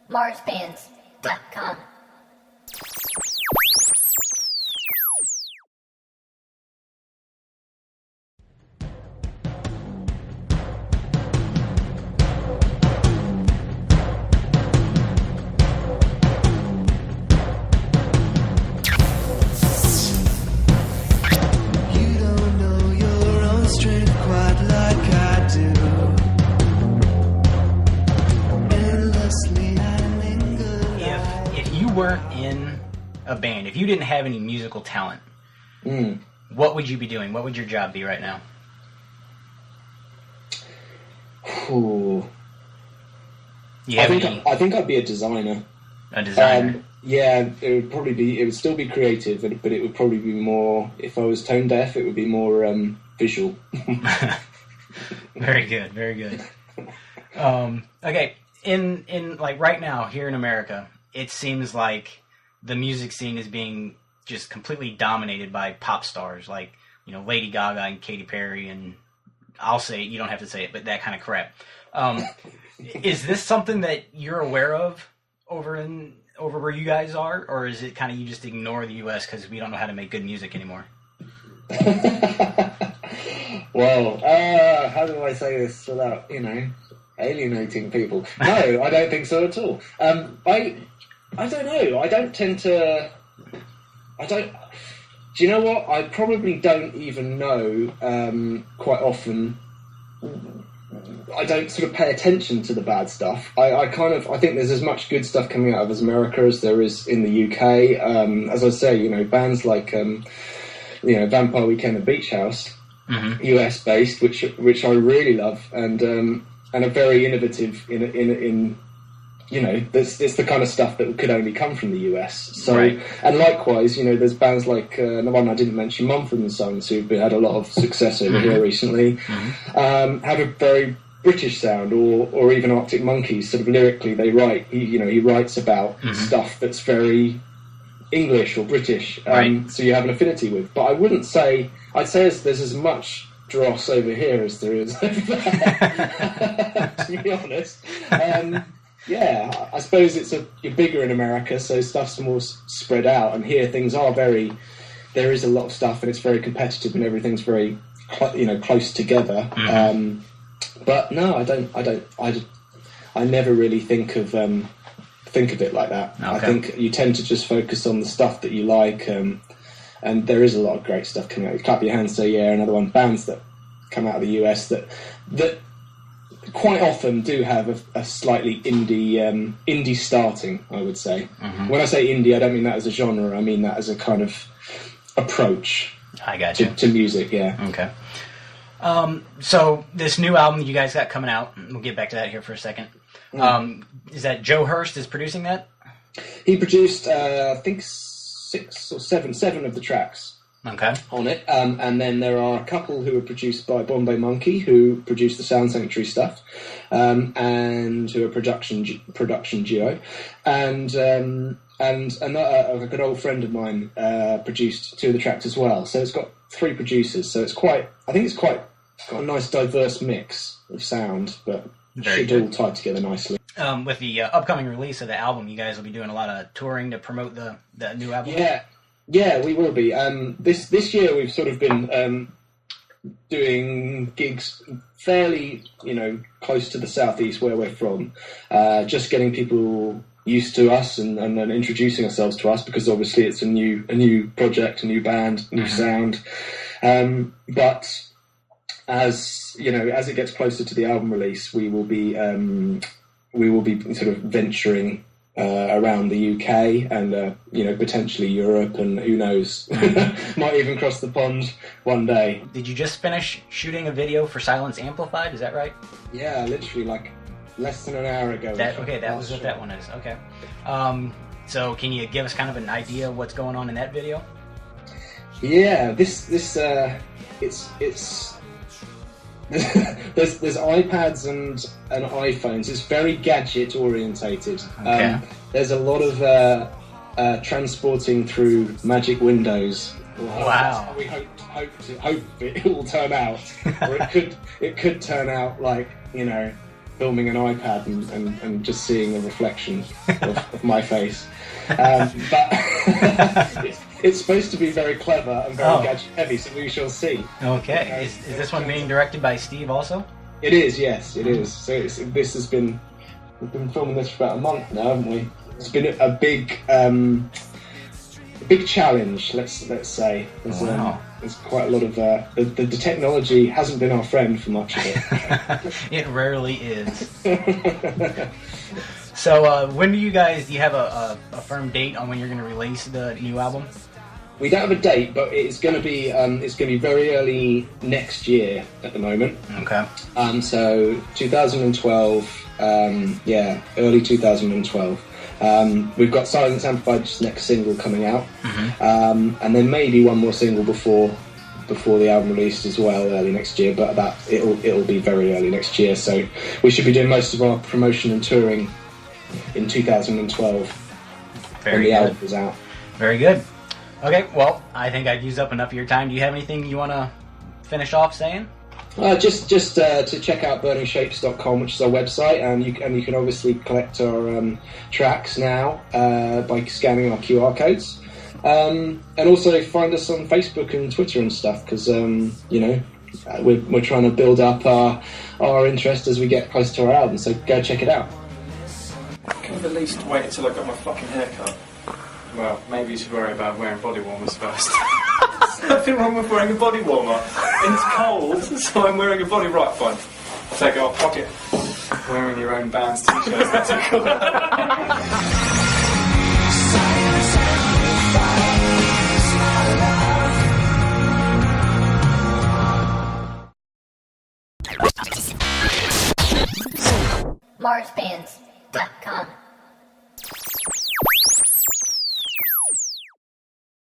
MarsBands.com. You don't know your own strength quite like I do. Endlessly I linger. If you weren't in a band, if you didn't have any musical talent, what would you be doing? What would your job be right now? Ooh. You have any, I think I'd be a designer. a designer? Yeah, it would still be creative, but it would probably be more, if I was tone deaf, it would be more visual. Very good, very good. Okay, in like right now here in America, it seems like the music scene is being just completely dominated by pop stars, like, you know, Lady Gaga and Katy Perry, and I'll say it, you don't have to say it, but that kind of crap. Is this something that you're aware of over where you guys are, or is it kind of you just ignore the U.S. because we don't know how to make good music anymore? Well, how do I say this without, alienating people? No, I don't think so at all. I don't know. I don't tend to... Do you know what? I probably don't even know quite often. I don't sort of pay attention to the bad stuff. I think there's as much good stuff coming out of America as there is in the UK. As I say, bands like Vampire Weekend and Beach House, US based, which I really love, and are very innovative in it's the kind of stuff that could only come from the US. So, right. And likewise, there's bands like the one I didn't mention, Mumford & Sons, who've had a lot of success over here recently, have a very British sound, or even Arctic Monkeys. Sort of lyrically, they write. He writes about stuff that's very English or British, right. So you have an affinity with. But I wouldn't say. I'd say there's as much dross over here as there is over there, to be honest. Yeah, I suppose you're bigger in America, so stuff's more spread out, and here things are there is a lot of stuff, and it's very competitive, and everything's very, close together. But no, I never really think of it like that. Okay. I think you tend to just focus on the stuff that you like, and there is a lot of great stuff coming out. You clap your hands, say yeah, another one. Bands that come out of the US that quite often do have a slightly indie starting, I would say. When I say indie, I don't mean that as a genre, I mean that as a kind of approach I got you. to music, yeah. Okay. So this new album you guys got coming out, we'll get back to that here for a second. Is that Joe Hurst is producing that? He produced, I think, 6 or 7 of the tracks. Okay. On it, and then there are a couple who were produced by Bombay Monkey, who produced the Sound Sanctuary stuff, and who are production duo, and a good old friend of mine produced 2 of the tracks as well. So it's got 3 producers. So it's got a nice diverse mix of sound, but should all tie together nicely. With the upcoming release of the album, you guys will be doing a lot of touring to promote the new album. Yeah, we will be. This year we've sort of been doing gigs fairly, close to the southeast where we're from, just getting people used to us and then introducing ourselves to us, because obviously it's a new project, a new band, new sound. But as it gets closer to the album release, we will be sort of venturing around the UK and potentially Europe, and who knows, might even cross the pond one day. Did you just finish shooting a video for Silence Amplified? Is that right? Yeah, literally like less than an hour ago. That was what that one is. Okay. So can you give us kind of an idea of what's going on in that video? Yeah, this there's iPads and iPhones. It's very gadget orientated. Okay. There's a lot of transporting through magic windows. Wow. We hope it will turn out, or it could turn out like filming an iPad and just seeing a reflection of my face. But it's supposed to be very clever and very gadget heavy, so we shall see. Okay. Is this one being directed by Steve also? It is, yes, it is. So we've been filming this for about a month now, haven't we? It's been a big challenge, let's say. There's quite a lot of the technology hasn't been our friend for much of it. It rarely is. So when do you have a firm date on when you're going to release the new album? We don't have a date, but it's going to be very early next year at the moment. Okay. So 2012, early 2012. We've got Silence Amplified's next single coming out, and then maybe one more single before the album released as well, early next year. But it'll be very early next year. So we should be doing most of our promotion and touring in 2012 when the album is out. Very good. Okay, well, I think I've used up enough of your time. Do you have anything you want to finish off saying? Just to check out burningshapes.com, which is our website, and you can obviously collect our tracks now by scanning our QR codes, and also find us on Facebook and Twitter and stuff, because we're trying to build up our interest as we get closer to our album. So go check it out. Can we at least wait until I got my fucking haircut? Well, maybe you should worry about wearing body warmers first. Nothing wrong with wearing a body warmer. It's cold, so I'm wearing a body... Right, fine. Take it off, pocket. Wearing your own band's t-shirts, that's cool. MarsBands.com